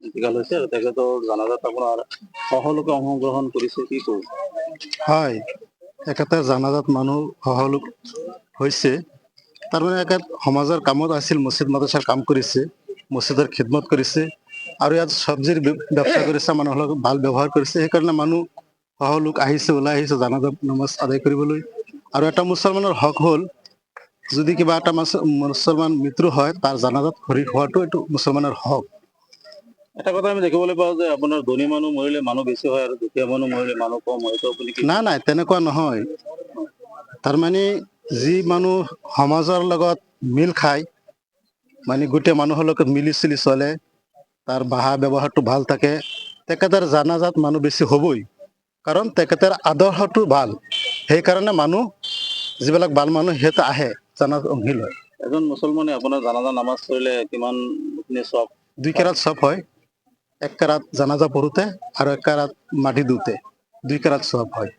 ইন্তিকাল হৈছে আৰু তেখেতৰ জানাজাত আপোনাৰ সকলোকে অংশগ্ৰহণ কৰিছে, কি কব? হয়, একেটা জানাজাত মানুহ সহলোক হৈছে। তাৰমানে একে সমাজৰ কামত আছিল, মছজিদ মাদ্ৰাছাৰ কাম কৰিছে, মছজিদৰ খিদমত কৰিছে আৰু ইয়াত চব্জিৰ ব্যৱসায় কৰিছে, মানুহৰ লগত ভাল ব্যৱহাৰ কৰিছে। সেইকাৰণে মানুহ সহলোক আহিছে, ওলাই আহিছে জানাজাত নামাজ আদায় কৰিবলৈ। আৰু এটা মুছলমানৰ হক হ'ল, যদি কিবা এটা মুছলমান মৃত্যু হয়, তাৰ জানাজাত শৰীক হোৱাটো এইটো মুছলমানৰ হক। এটা কথা আমি দেখিবলৈ পাওঁ যে আপোনাৰ ধনী মানুহ মৰিলে মানুহ বেছি হয় আৰু দুখীয়া মানুহ মৰিলে মানুহ কম হয়, এইটো আপুনি কি নাই নাই, তেনেকুৱা নহয়। তাৰমানে যি মানুহ সমাজৰ লগত মিল খায়, মানে গোটেই মানুহৰ লগত মিলি চুলি চলে, তাৰ বাহা ব্যৱহাৰটো ভাল থাকে, তেখেতৰ জানাজাত মানুহ বেছি হ'বই। কাৰণ তেখেতৰ আদৰ্শটো ভাল, সেইকাৰণে মানুহ যিবিলাক ভাল মানুহ সিহঁতে আহে, জানাজাত অংশীল হয়। এজন মুছলমানে আপোনাৰ জানাজা নামাজ পঢ়িলে কিমান সব? 2 কেৰাত চব হয়। 1 কেৰাত জানাজা পঢ়োতে আৰু 1 কেৰাত মাটি দিওঁতে 2 কেৰাত চব হয়।